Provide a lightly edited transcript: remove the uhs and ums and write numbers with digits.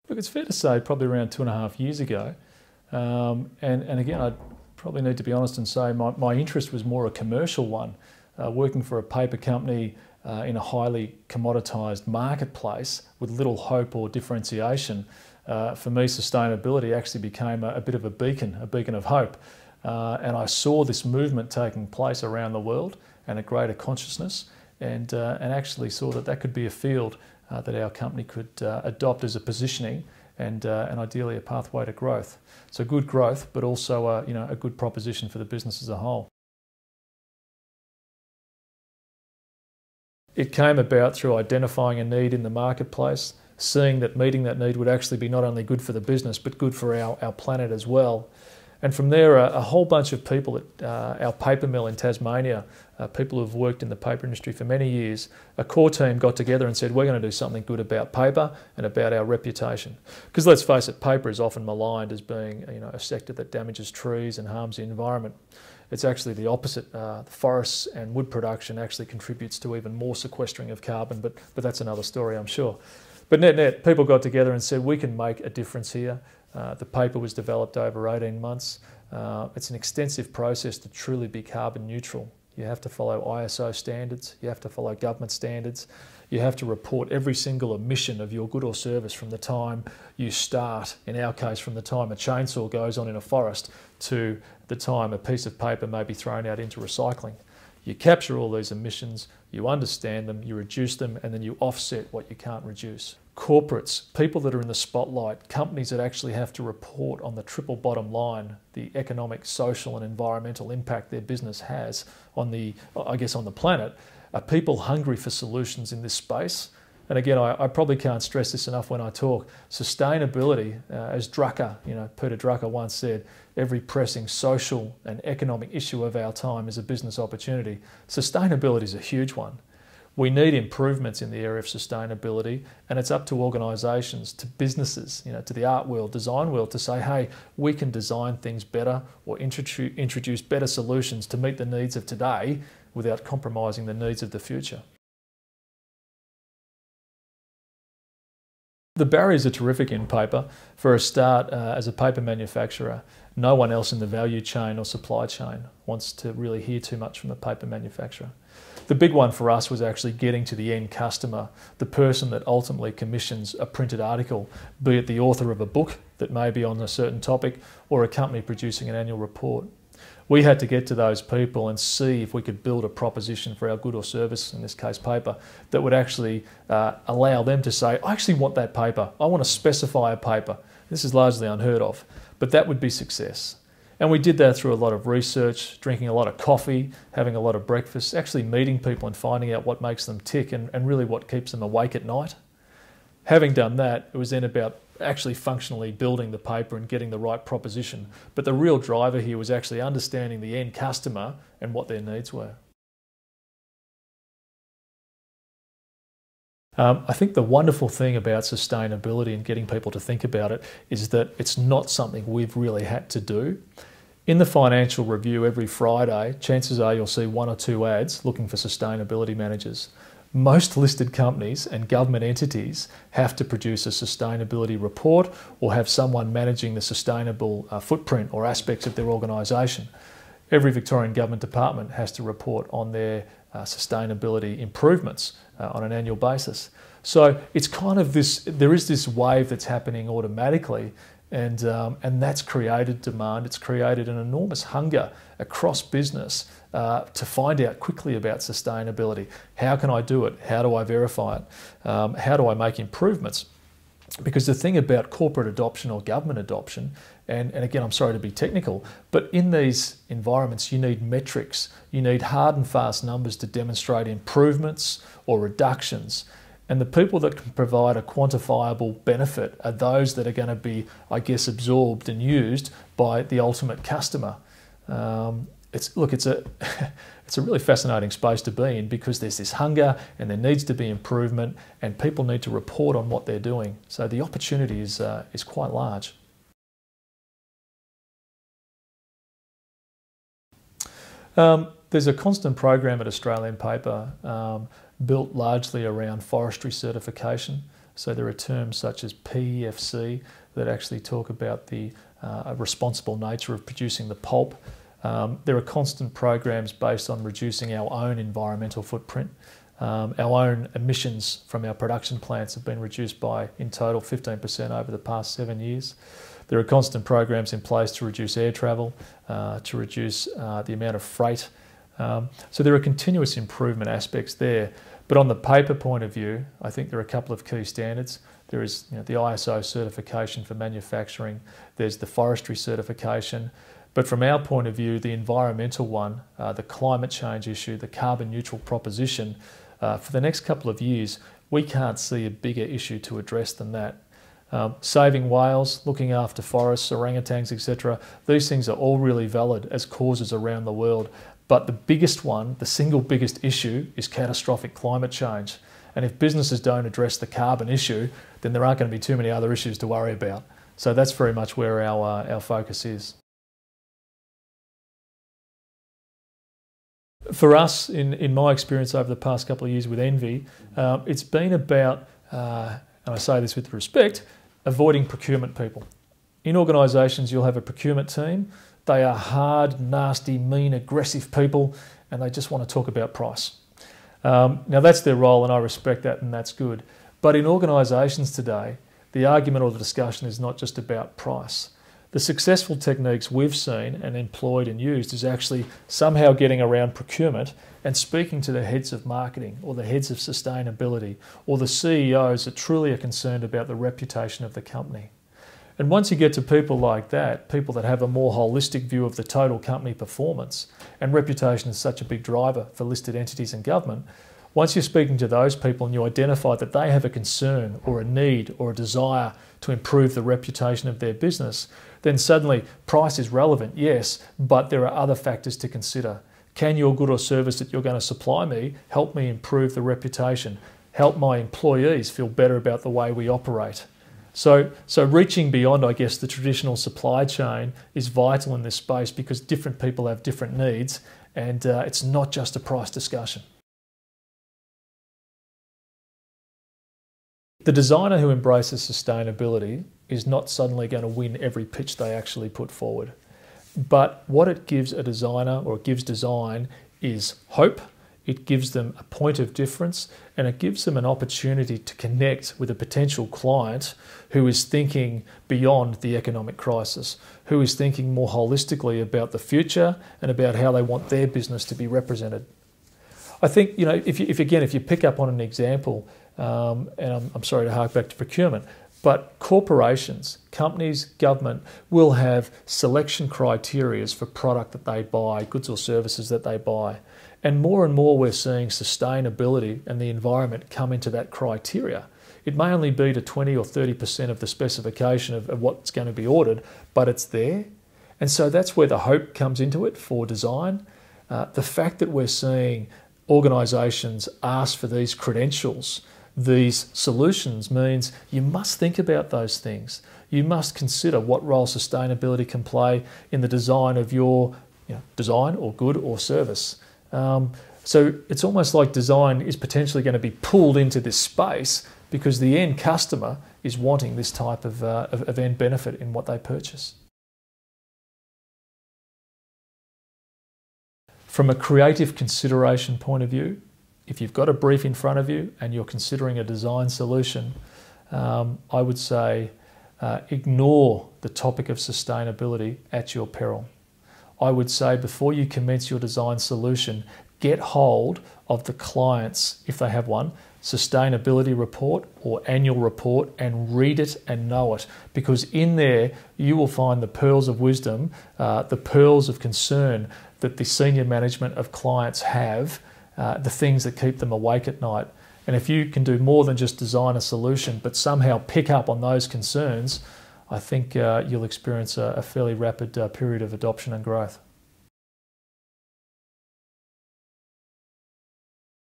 Look, it's fair to say probably around 2.5 years ago. And again, I probably need to be honest and say my interest was more a commercial one, working for a paper company in a highly commoditised marketplace with little hope or differentiation. For me, sustainability actually became a bit of a beacon of hope. And I saw this movement taking place around the world and a greater consciousness, and actually saw that could be a field that our company could adopt as a positioning and ideally a pathway to growth. So good growth, but also a good proposition for the business as a whole. It came about through identifying a need in the marketplace, seeing that meeting that need would actually be not only good for the business, but good for our planet as well. And from there, a whole bunch of people at our paper mill in Tasmania, people who've worked in the paper industry for many years, a core team got together and said, we're going to do something good about paper and about our reputation. Because let's face it, paper is often maligned as being a sector that damages trees and harms the environment. It's actually the opposite. Forests and wood production actually contributes to even more sequestering of carbon, but that's another story, I'm sure. But net, people got together and said, we can make a difference here. The paper was developed over 18 months. It's an extensive process to truly be carbon neutral. You have to follow ISO standards, you have to follow government standards, you have to report every single emission of your good or service from the time you start, in our case from the time a chainsaw goes on in a forest to the time a piece of paper may be thrown out into recycling. You capture all these emissions, you understand them, you reduce them, and then you offset what you can't reduce. Corporates, people that are in the spotlight, companies that actually have to report on the triple bottom line, the economic, social and environmental impact their business has on the planet, are people hungry for solutions in this space. And again, I probably can't stress this enough when I talk. Sustainability, as Drucker, Peter Drucker once said, every pressing social and economic issue of our time is a business opportunity. Sustainability is a huge one. We need improvements in the area of sustainability, and it's up to organisations, to businesses, to the art world, design world, to say, hey, we can design things better or introduce better solutions to meet the needs of today without compromising the needs of the future. The barriers are terrific in paper. For a start, as a paper manufacturer, no one else in the value chain or supply chain wants to really hear too much from a paper manufacturer. The big one for us was actually getting to the end customer, the person that ultimately commissions a printed article, be it the author of a book that may be on a certain topic or a company producing an annual report. We had to get to those people and see if we could build a proposition for our good or service, in this case paper, that would actually allow them to say, I actually want that paper. I want to specify a paper. This is largely unheard of, but that would be success. And we did that through a lot of research, drinking a lot of coffee, having a lot of breakfast, actually meeting people and finding out what makes them tick and really what keeps them awake at night. Having done that, it was then about actually functionally building the paper and getting the right proposition. But the real driver here was actually understanding the end customer and what their needs were. I think the wonderful thing about sustainability and getting people to think about it is that it's not something we've really had to do. In the Financial Review every Friday, chances are you'll see 1 or 2 ads looking for sustainability managers. Most listed companies and government entities have to produce a sustainability report or have someone managing the sustainable footprint or aspects of their organisation. Every Victorian government department has to report on their sustainability improvements on an annual basis. So it's kind of this, there is this wave that's happening automatically, and that's created demand. It's created an enormous hunger across business to find out quickly about sustainability. How can I do it? How do I verify it? How do I make improvements? Because the thing about corporate adoption or government adoption, and again, I'm sorry to be technical, but in these environments, you need metrics. You need hard and fast numbers to demonstrate improvements or reductions. And the people that can provide a quantifiable benefit are those that are going to be, I guess, absorbed and used by the ultimate customer. It's a really fascinating space to be in, because there's this hunger and there needs to be improvement and people need to report on what they're doing. So the opportunity is quite large. There's a constant program at Australian Paper built largely around forestry certification. So there are terms such as PEFC that actually talk about the responsible nature of producing the pulp. There are constant programs based on reducing our own environmental footprint. Our own emissions from our production plants have been reduced by, in total, 15% over the past 7 years. There are constant programs in place to reduce air travel, to reduce the amount of freight. So there are continuous improvement aspects there. But on the paper point of view, I think there are a couple of key standards. There is the ISO certification for manufacturing. There's the forestry certification. But from our point of view, the environmental one, the climate change issue, the carbon neutral proposition, for the next couple of years, we can't see a bigger issue to address than that. Saving whales, looking after forests, orangutans, etc. These things are all really valid as causes around the world. But the biggest one, the single biggest issue, is catastrophic climate change. And if businesses don't address the carbon issue, then there aren't going to be too many other issues to worry about. So that's very much where our focus is. For us, in my experience over the past couple of years with Envy, it's been about, and I say this with respect, avoiding procurement people. In organisations, you'll have a procurement team. They are hard, nasty, mean, aggressive people, and they just want to talk about price. Now that's their role, and I respect that, and that's good. But in organisations today, the argument or the discussion is not just about price. The successful techniques we've seen and employed and used is actually somehow getting around procurement and speaking to the heads of marketing or the heads of sustainability or the CEOs that truly are concerned about the reputation of the company. And once you get to people like that, people that have a more holistic view of the total company performance, and reputation is such a big driver for listed entities and government, once you're speaking to those people and you identify that they have a concern or a need or a desire to improve the reputation of their business, then suddenly price is relevant, yes, but there are other factors to consider. Can your good or service that you're going to supply me help me improve the reputation, help my employees feel better about the way we operate? So reaching beyond, I guess, the traditional supply chain is vital in this space because different people have different needs, and it's not just a price discussion. The designer who embraces sustainability is not suddenly going to win every pitch they actually put forward. But what it gives a designer, or it gives design, is hope. It gives them a point of difference, and it gives them an opportunity to connect with a potential client who is thinking beyond the economic crisis, who is thinking more holistically about the future and about how they want their business to be represented. I think, if you pick up on an example, and I'm sorry to hark back to procurement, but corporations, companies, government will have selection criteria for product that they buy, goods or services that they buy. And more we're seeing sustainability and the environment come into that criteria. It may only be to 20 or 30% of the specification of what's going to be ordered, but it's there. And so that's where the hope comes into it for design. The fact that we're seeing organisations ask for these credentials, these solutions, means you must think about those things. You must consider what role sustainability can play in the design of your design or good or service. So it's almost like design is potentially going to be pulled into this space because the end customer is wanting this type of end benefit in what they purchase. From a creative consideration point of view, if you've got a brief in front of you and you're considering a design solution, I would say ignore the topic of sustainability at your peril. I would say before you commence your design solution, get hold of the client's, if they have one, sustainability report or annual report and read it and know it, because in there you will find the pearls of wisdom, the pearls of concern that the senior management of clients have, the things that keep them awake at night. And if you can do more than just design a solution but somehow pick up on those concerns, I think you'll experience a fairly rapid period of adoption and growth.